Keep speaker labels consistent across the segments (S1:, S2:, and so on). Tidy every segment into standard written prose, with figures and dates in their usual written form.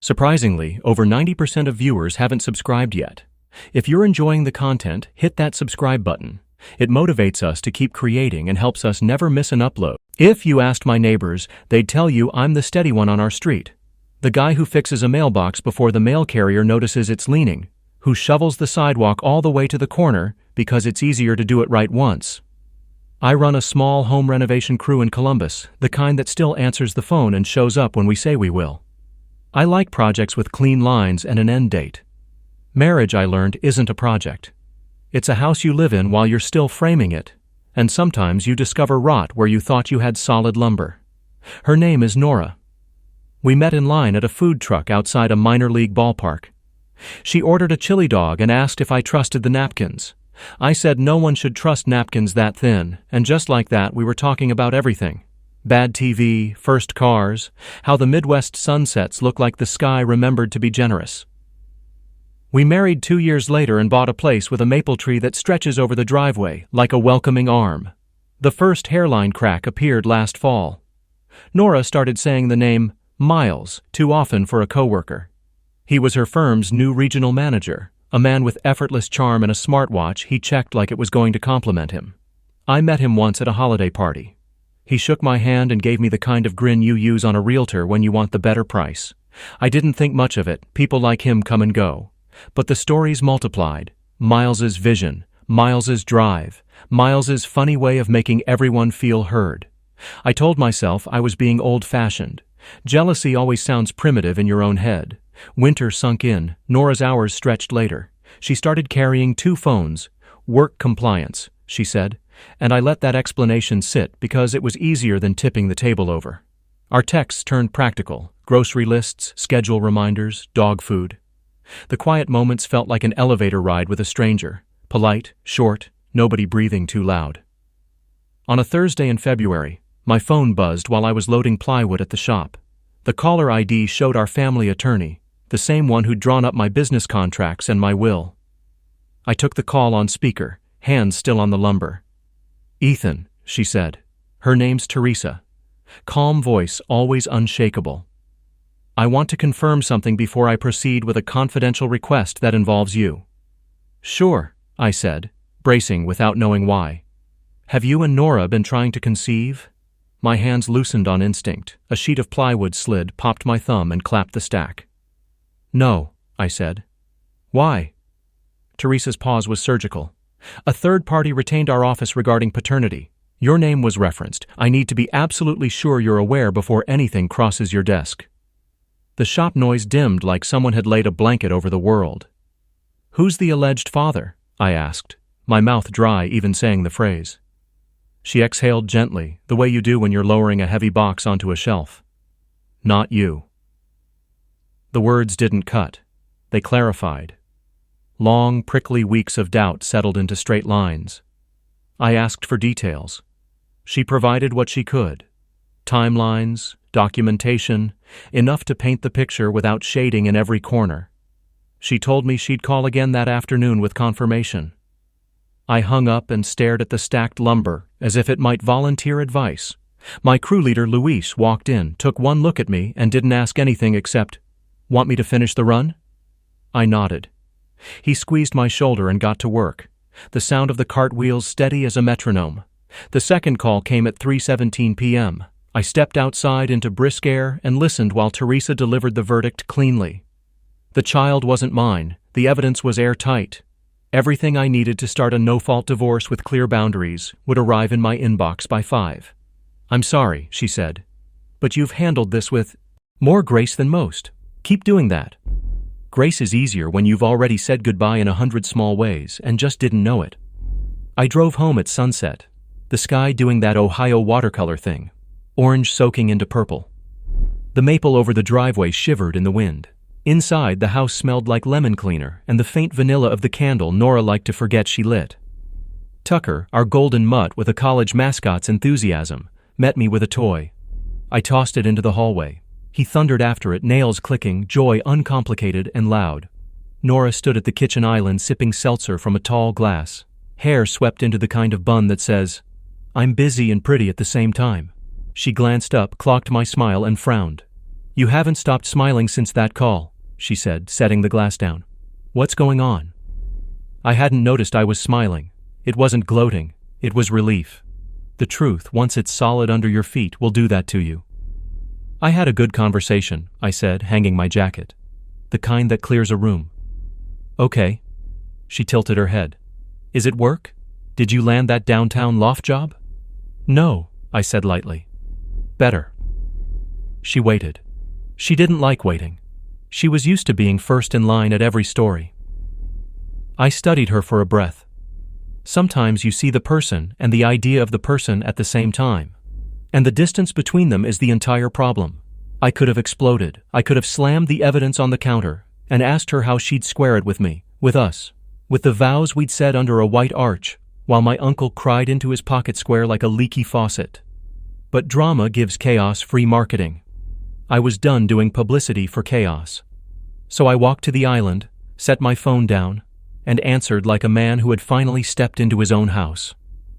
S1: Surprisingly, over 90% of viewers haven't subscribed yet. If you're enjoying the content, hit that subscribe button. It motivates us to keep creating and helps us never miss an upload. If you asked my neighbors, they'd tell you I'm the steady one on our street. The guy who fixes a mailbox before the mail carrier notices it's leaning, who shovels the sidewalk all the way to the corner because it's easier to do it right once. I run a small home renovation crew in Columbus, the kind that still answers the phone and shows up when we say we will. I like projects with clean lines and an end date. Marriage, I learned, isn't a project. It's a house you live in while you're still framing it, and sometimes you discover rot where you thought you had solid lumber. Her name is Nora. We met in line at a food truck outside a minor league ballpark. She ordered a chili dog and asked if I trusted the napkins. I said no one should trust napkins that thin, and just like that we were talking about everything. Bad TV, first cars, how the Midwest sunsets look like the sky remembered to be generous. We married 2 years later and bought a place with a maple tree that stretches over the driveway like a welcoming arm. The first hairline crack appeared last fall. Nora started saying the name Miles too often for a coworker. He was her firm's new regional manager, a man with effortless charm and a smartwatch he checked like it was going to compliment him. I met him once at a holiday party. He shook my hand and gave me the kind of grin you use on a realtor when you want the better price. I didn't think much of it, people like him come and go. But the stories multiplied. Miles's vision, Miles's drive, Miles's funny way of making everyone feel heard. I told myself I was being old-fashioned. Jealousy always sounds primitive in your own head. Winter sunk in, Nora's hours stretched later. She started carrying 2 phones. Work compliance, she said, and I let that explanation sit because it was easier than tipping the table over. Our texts turned practical, grocery lists, schedule reminders, dog food. The quiet moments felt like an elevator ride with a stranger, polite, short, nobody breathing too loud. On a Thursday in February, my phone buzzed while I was loading plywood at the shop. The caller ID showed our family attorney, the same one who'd drawn up my business contracts and my will. I took the call on speaker, hands still on the lumber. "Ethan," she said. Her name's Teresa. Calm voice, always unshakable. "I want to confirm something before I proceed with a confidential request that involves you." "Sure," I said, bracing without knowing why. "Have you and Nora been trying to conceive?" My hands loosened on instinct. A sheet of plywood slid, popped my thumb, and clapped the stack. "No," I said. "Why?" Teresa's pause was surgical. "A third party retained our office regarding paternity. Your name was referenced. I need to be absolutely sure you're aware before anything crosses your desk." The shop noise dimmed like someone had laid a blanket over the world. "Who's the alleged father?" I asked, my mouth dry even saying the phrase. She exhaled gently, the way you do when you're lowering a heavy box onto a shelf. "Not you." The words didn't cut. They clarified. Long, prickly weeks of doubt settled into straight lines. I asked for details. She provided what she could. Timelines, documentation, enough to paint the picture without shading in every corner. She told me she'd call again that afternoon with confirmation. I hung up and stared at the stacked lumber as if it might volunteer advice. My crew leader, Luis, walked in, took one look at me, and didn't ask anything except, "Want me to finish the run?" I nodded. He squeezed my shoulder and got to work, the sound of the cartwheels steady as a metronome. The second call came at 3:17 p.m. I stepped outside into brisk air and listened while Teresa delivered the verdict cleanly. The child wasn't mine. The evidence was airtight. Everything I needed to start a no-fault divorce with clear boundaries would arrive in my inbox by 5. "I'm sorry," she said, "but you've handled this with more grace than most. Keep doing that." Grace is easier when you've already said goodbye in 100 small ways and just didn't know it. I drove home at sunset, the sky doing that Ohio watercolor thing, orange soaking into purple. The maple over the driveway shivered in the wind. Inside, the house smelled like lemon cleaner and the faint vanilla of the candle Nora liked to forget she lit. Tucker, our golden mutt with a college mascot's enthusiasm, met me with a toy. I tossed it into the hallway. He thundered after it, nails clicking, joy uncomplicated and loud. Nora stood at the kitchen island sipping seltzer from a tall glass, hair swept into the kind of bun that says, "I'm busy and pretty at the same time." She glanced up, clocked my smile, and frowned. You haven't stopped smiling since that call, she said, setting the glass down. What's going on? I hadn't noticed I was smiling. It wasn't gloating, it was relief. The truth, once it's solid under your feet, will do that to you. I had a good conversation, I said, hanging my jacket. The kind that clears a room. Okay. She tilted her head. Is it work? Did you land that downtown loft job? No, I said lightly. Better. She waited. She didn't like waiting. She was used to being first in line at every story. I studied her for a breath. Sometimes you see the person and the idea of the person at the same time. And the distance between them is the entire problem. I could have exploded. I could have slammed the evidence on the counter and asked her how she'd square it with me, with us, with the vows we'd said under a white arch, while my uncle cried into his pocket square like a leaky faucet. But drama gives chaos free marketing. I was done doing publicity for chaos. So I walked to the island, set my phone down, and answered like a man who had finally stepped into his own house.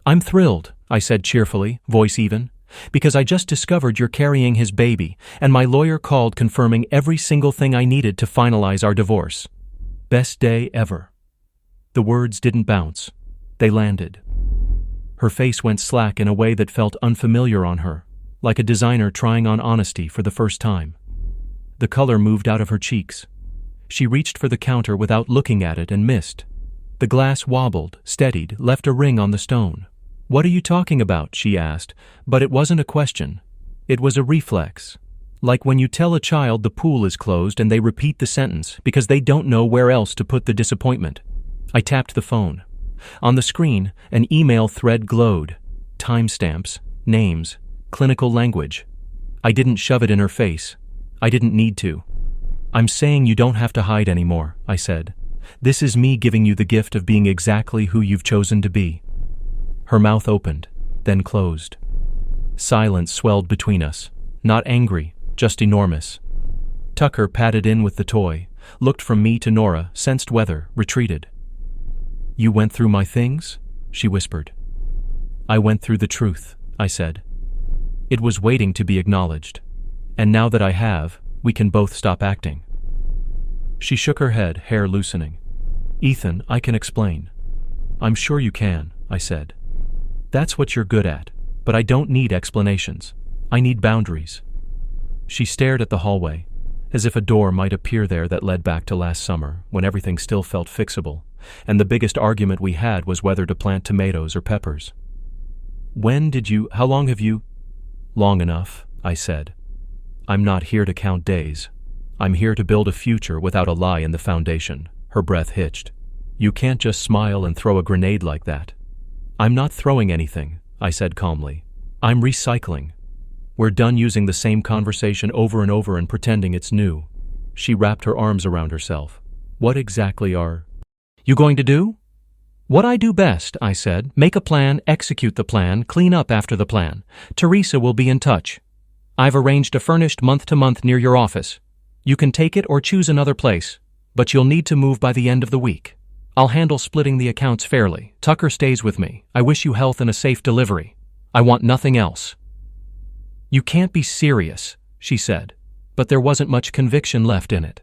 S1: I'm thrilled, I said cheerfully, voice even, because I just discovered you're carrying his baby, and my lawyer called confirming every single thing I needed to finalize our divorce. Best day ever. The words didn't bounce. They landed. Her face went slack in a way that felt unfamiliar on her, like a designer trying on honesty for the first time. The color moved out of her cheeks. She reached for the counter without looking at it and missed. The glass wobbled, steadied, left a ring on the stone. What are you talking about? She asked, but it wasn't a question. It was a reflex. Like when you tell a child the pool is closed and they repeat the sentence because they don't know where else to put the disappointment. I tapped the phone. On the screen, an email thread glowed. Timestamps, names, clinical language. I didn't shove it in her face. I didn't need to. I'm saying you don't have to hide anymore, I said. This is me giving you the gift of being exactly who you've chosen to be. Her mouth opened, then closed. Silence swelled between us, not angry, just enormous. Tucker patted in with the toy, looked from me to Nora, sensed weather, retreated. You went through my things? She whispered. I went through the truth, I said. It was waiting to be acknowledged. And now that I have, we can both stop acting. She shook her head, hair loosening. Ethan, I can explain. I'm sure you can, I said. That's what you're good at, but I don't need explanations. I need boundaries. She stared at the hallway, as if a door might appear there that led back to last summer, when everything still felt fixable, and the biggest argument we had was whether to plant tomatoes or peppers. How long have you? Long enough, I said. I'm not here to count days. I'm here to build a future without a lie in the foundation. Her breath hitched. You can't just smile and throw a grenade like that. I'm not throwing anything, I said calmly. I'm recycling. We're done using the same conversation over and over and pretending it's new. She wrapped her arms around herself. What exactly are you going to do? What I do best, I said. Make a plan, execute the plan, clean up after the plan. Teresa will be in touch. I've arranged a furnished month-to-month near your office. You can take it or choose another place, but you'll need to move by the end of the week. I'll handle splitting the accounts fairly. Tucker stays with me. I wish you health and a safe delivery. I want nothing else. You can't be serious, she said, but there wasn't much conviction left in it.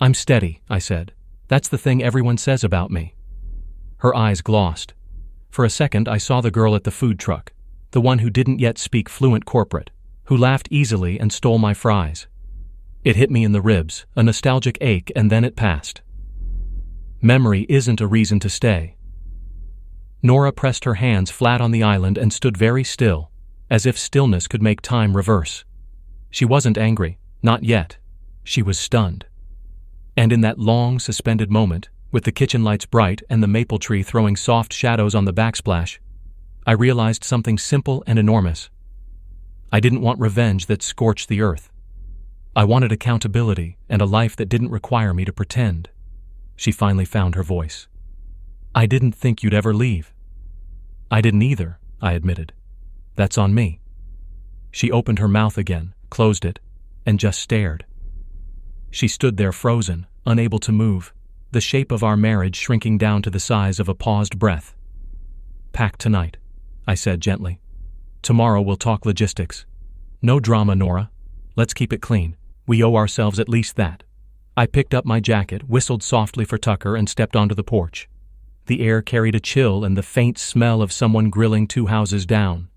S1: I'm steady, I said. That's the thing everyone says about me. Her eyes glossed. For a second, I saw the girl at the food truck, the one who didn't yet speak fluent corporate, who laughed easily and stole my fries. It hit me in the ribs, a nostalgic ache, and then it passed. Memory isn't a reason to stay. Nora pressed her hands flat on the island and stood very still, as if stillness could make time reverse. She wasn't angry, not yet. She was stunned. And in that long, suspended moment, with the kitchen lights bright and the maple tree throwing soft shadows on the backsplash, I realized something simple and enormous. I didn't want revenge that scorched the earth. I wanted accountability and a life that didn't require me to pretend. She finally found her voice. I didn't think you'd ever leave. I didn't either, I admitted. That's on me. She opened her mouth again, closed it, and just stared. She stood there frozen, unable to move, the shape of our marriage shrinking down to the size of a paused breath. Pack tonight, I said gently. Tomorrow we'll talk logistics. No drama, Nora. Let's keep it clean. We owe ourselves at least that. I picked up my jacket, whistled softly for Tucker, and stepped onto the porch. The air carried a chill and the faint smell of someone grilling 2 houses down.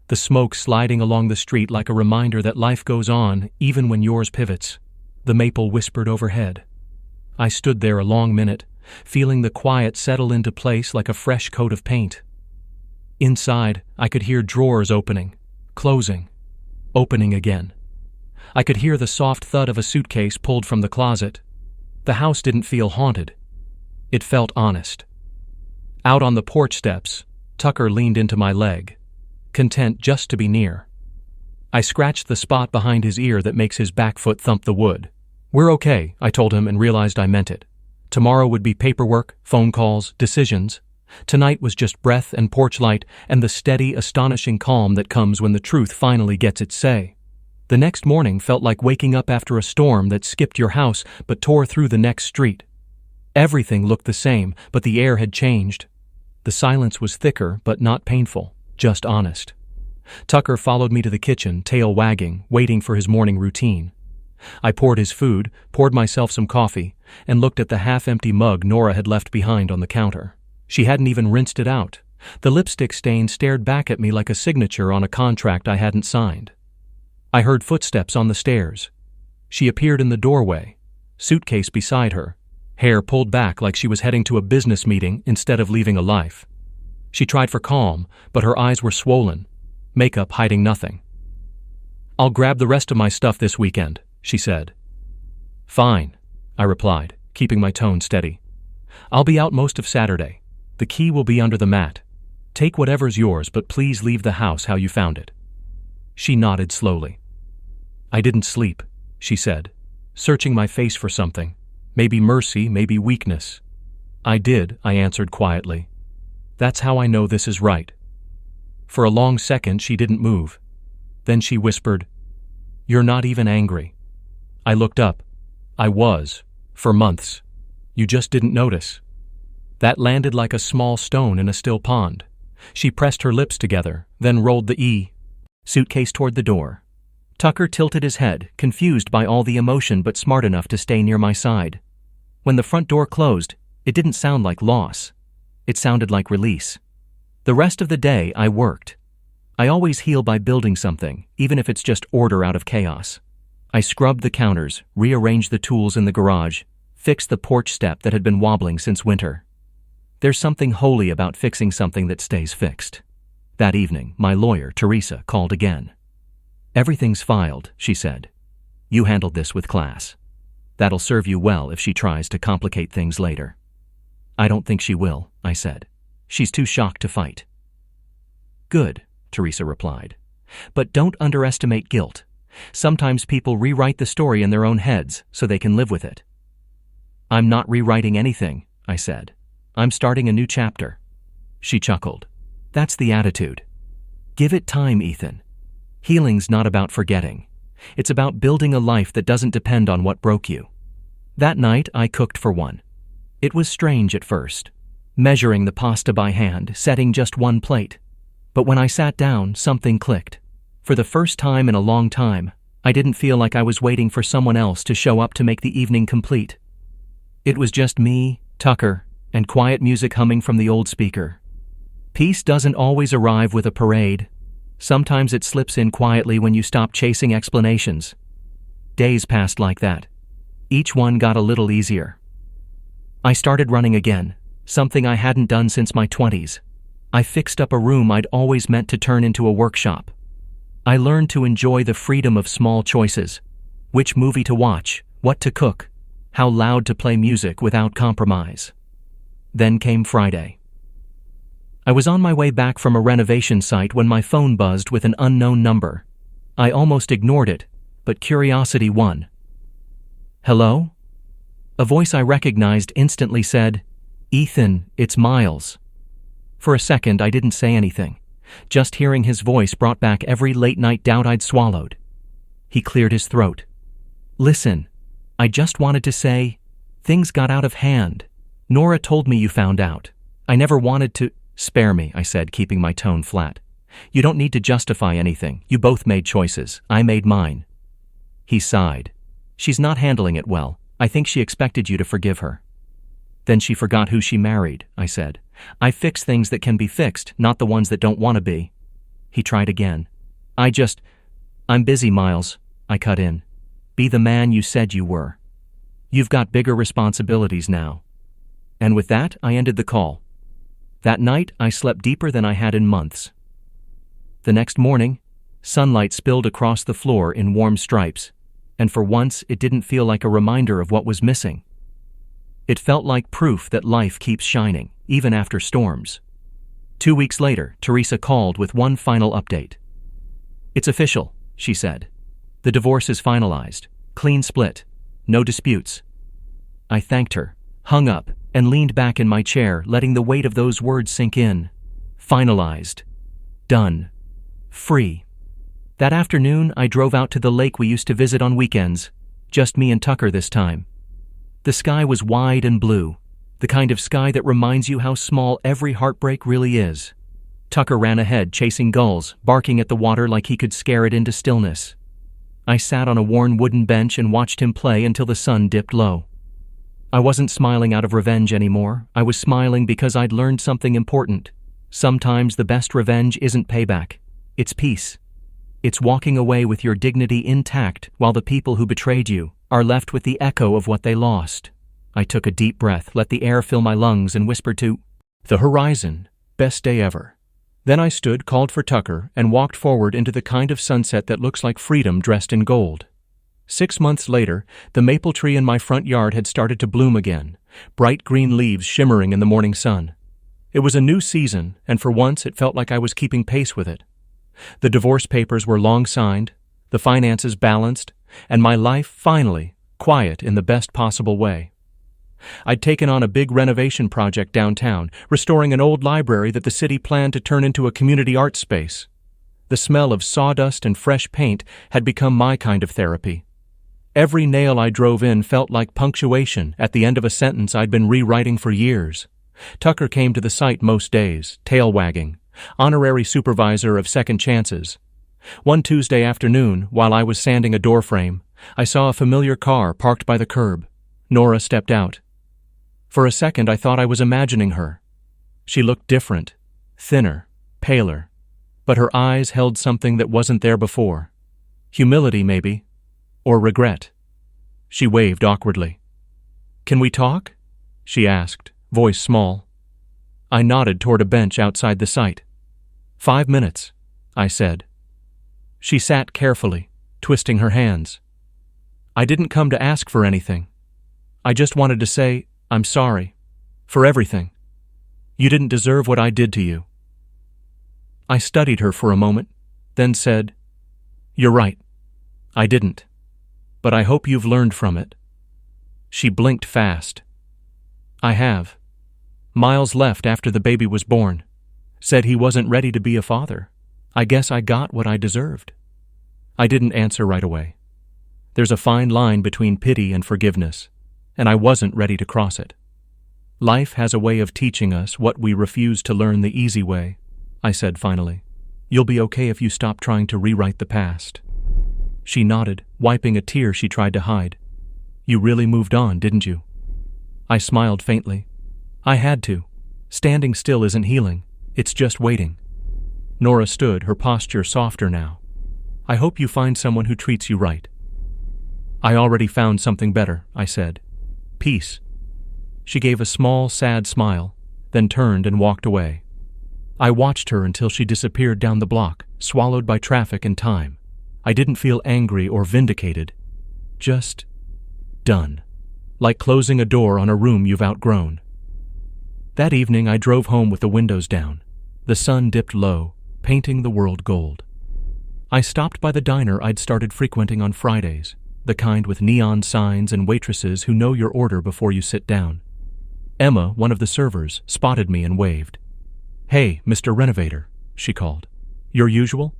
S1: The smoke sliding along the street like a reminder that life goes on even when yours pivots. The maple whispered overhead. I stood there a long minute, feeling the quiet settle into place like a fresh coat of paint. Inside, I could hear drawers opening, closing, opening again. I could hear the soft thud of a suitcase pulled from the closet. The house didn't feel haunted. It felt honest. Out on the porch steps, Tucker leaned into my leg, content just to be near. I scratched the spot behind his ear that makes his back foot thump the wood. "We're okay," I told him and realized I meant it. Tomorrow would be paperwork, phone calls, decisions. Tonight was just breath and porch light and the steady, astonishing calm that comes when the truth finally gets its say. The next morning felt like waking up after a storm that skipped your house but tore through the next street. Everything looked the same, but the air had changed. The silence was thicker but not painful, just honest. Tucker followed me to the kitchen, tail wagging, waiting for his morning routine. I poured his food, poured myself some coffee, and looked at the half-empty mug Nora had left behind on the counter. She hadn't even rinsed it out. The lipstick stain stared back at me like a signature on a contract I hadn't signed. I heard footsteps on the stairs. She appeared in the doorway, suitcase beside her, hair pulled back like she was heading to a business meeting instead of leaving a life. She tried for calm, but her eyes were swollen, makeup hiding nothing. "I'll grab the rest of my stuff this weekend," she said. "Fine," I replied, keeping my tone steady. "I'll be out most of Saturday. The key will be under the mat. Take whatever's yours, but please leave the house how you found it." She nodded slowly. "I didn't sleep," she said, searching my face for something. Maybe mercy, maybe weakness. "I did," I answered quietly. "That's how I know this is right." For a long second, she didn't move. Then she whispered, "You're not even angry." I looked up. I was, for months. You just didn't notice. That landed like a small stone in a still pond. She pressed her lips together, then rolled the suitcase toward the door. Tucker tilted his head, confused by all the emotion but smart enough to stay near my side. When the front door closed, it didn't sound like loss. It sounded like release. The rest of the day, I worked. I always heal by building something, even if it's just order out of chaos. I scrubbed the counters, rearranged the tools in the garage, fixed the porch step that had been wobbling since winter. There's something holy about fixing something that stays fixed. That evening, my lawyer, Teresa, called again. "Everything's filed," she said. "You handled this with class. That'll serve you well if she tries to complicate things later." "I don't think she will," I said. "She's too shocked to fight." "Good," Teresa replied. "But don't underestimate guilt. Sometimes people rewrite the story in their own heads so they can live with it." "I'm not rewriting anything," I said. "I'm starting a new chapter." She chuckled. "That's the attitude. Give it time, Ethan. Healing's not about forgetting. It's about building a life that doesn't depend on what broke you." That night, I cooked for one. It was strange at first, measuring the pasta by hand, setting just one plate. But when I sat down, something clicked. For the first time in a long time, I didn't feel like I was waiting for someone else to show up to make the evening complete. It was just me, Tucker, and quiet music humming from the old speaker. Peace doesn't always arrive with a parade. Sometimes it slips in quietly when you stop chasing explanations. Days passed like that. Each one got a little easier. I started running again, something I hadn't done since my 20s. I fixed up a room I'd always meant to turn into a workshop. I learned to enjoy the freedom of small choices. Which movie to watch, what to cook, how loud to play music without compromise. Then came Friday. I was on my way back from a renovation site when my phone buzzed with an unknown number. I almost ignored it, but curiosity won. "Hello?" A voice I recognized instantly said, "Ethan, it's Miles." For a second, I didn't say anything. Just hearing his voice brought back every late-night doubt I'd swallowed. He cleared his throat. "Listen, I just wanted to say, things got out of hand. Nora told me you found out. I never wanted to—" "Spare me," I said, keeping my tone flat. "You don't need to justify anything. You both made choices. I made mine." He sighed. She's not handling it well. I think she expected you to forgive her. Then she forgot who she married, I said. I fix things that can be fixed, not the ones that don't want to be. He tried again. I'm busy, Miles, I cut in. Be the man you said you were. You've got bigger responsibilities now. And with that, I ended the call. That night, I slept deeper than I had in months. The next morning, sunlight spilled across the floor in warm stripes, and for once it didn't feel like a reminder of what was missing. It felt like proof that life keeps shining, even after storms. 2 weeks later, Teresa called with one final update. It's official, she said. The divorce is finalized. Clean split. No disputes. I thanked her, hung up, and leaned back in my chair, letting the weight of those words sink in. Finalized. Done. Free. That afternoon, I drove out to the lake we used to visit on weekends. Just me and Tucker this time. The sky was wide and blue, the kind of sky that reminds you how small every heartbreak really is. Tucker ran ahead, chasing gulls, barking at the water like he could scare it into stillness. I sat on a worn wooden bench and watched him play until the sun dipped low. I wasn't smiling out of revenge anymore. I was smiling because I'd learned something important. Sometimes the best revenge isn't payback. It's peace. It's walking away with your dignity intact while the people who betrayed you are left with the echo of what they lost. I took a deep breath, let the air fill my lungs, and whispered to the horizon, best day ever. Then I stood, called for Tucker, and walked forward into the kind of sunset that looks like freedom dressed in gold. 6 months later, the maple tree in my front yard had started to bloom again, bright green leaves shimmering in the morning sun. It was a new season, and for once it felt like I was keeping pace with it. The divorce papers were long signed, the finances balanced, and my life, finally, quiet in the best possible way. I'd taken on a big renovation project downtown, restoring an old library that the city planned to turn into a community art space. The smell of sawdust and fresh paint had become my kind of therapy. Every nail I drove in felt like punctuation at the end of a sentence I'd been rewriting for years. Tucker came to the site most days, tail wagging, honorary supervisor of second chances. One Tuesday afternoon, while I was sanding a doorframe, I saw a familiar car parked by the curb. Nora stepped out. For a second, I thought I was imagining her. She looked different, thinner, paler, but her eyes held something that wasn't there before. Humility, maybe, or regret. She waved awkwardly. "Can we talk?" she asked, voice small. I nodded toward a bench outside the site. 5 minutes, I said. She sat carefully, twisting her hands. I didn't come to ask for anything. I just wanted to say, I'm sorry. For everything. You didn't deserve what I did to you. I studied her for a moment, then said, You're right. I didn't. But I hope you've learned from it. She blinked fast. I have. Miles left after the baby was born. Said he wasn't ready to be a father. I guess I got what I deserved. I didn't answer right away. There's a fine line between pity and forgiveness, and I wasn't ready to cross it. Life has a way of teaching us what we refuse to learn the easy way, I said finally. You'll be okay if you stop trying to rewrite the past. She nodded, wiping a tear she tried to hide. You really moved on, didn't you? I smiled faintly. I had to. Standing still isn't healing. It's just waiting. Nora stood, her posture softer now. I hope you find someone who treats you right. I already found something better, I said. Peace. She gave a small, sad smile, then turned and walked away. I watched her until she disappeared down the block, swallowed by traffic and time. I didn't feel angry or vindicated. Just done. Like closing a door on a room you've outgrown. That evening I drove home with the windows down. The sun dipped low, painting the world gold. I stopped by the diner I'd started frequenting on Fridays, the kind with neon signs and waitresses who know your order before you sit down. Emma, one of the servers, spotted me and waved. Hey, Mr. Renovator, she called. Your usual?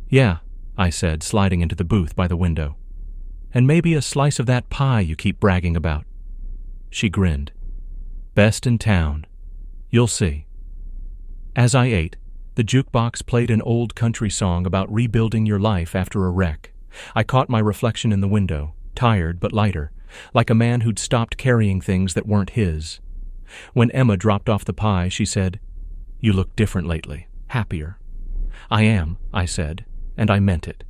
S1: Yeah, I said, sliding into the booth by the window. And maybe a slice of that pie you keep bragging about. She grinned. Best in town. You'll see. As I ate, the jukebox played an old country song about rebuilding your life after a wreck. I caught my reflection in the window, tired but lighter, like a man who'd stopped carrying things that weren't his. When Emma dropped off the pie, she said, "You look different lately, happier." "I am," I said, and I meant it.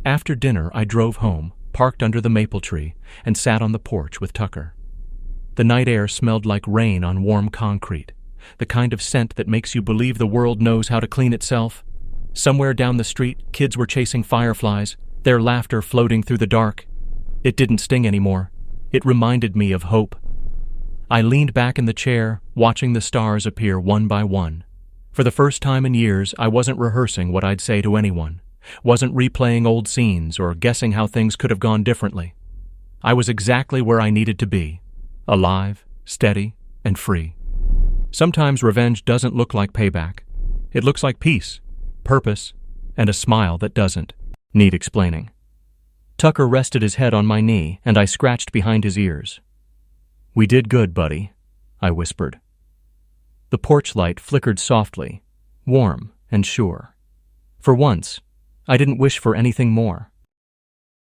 S1: After dinner, I drove home, parked under the maple tree, and sat on the porch with Tucker. The night air smelled like rain on warm concrete, the kind of scent that makes you believe the world knows how to clean itself. Somewhere down the street, kids were chasing fireflies, their laughter floating through the dark. It didn't sting anymore. It reminded me of hope. I leaned back in the chair, watching the stars appear one by one. For the first time in years, I wasn't rehearsing what I'd say to anyone, wasn't replaying old scenes or guessing how things could have gone differently. I was exactly where I needed to be, alive, steady, and free. Sometimes revenge doesn't look like payback. It looks like peace, purpose, and a smile that doesn't need explaining. Tucker rested his head on my knee, and I scratched behind his ears. "We did good, buddy," I whispered. The porch light flickered softly, warm and sure. For once, I didn't wish for anything more.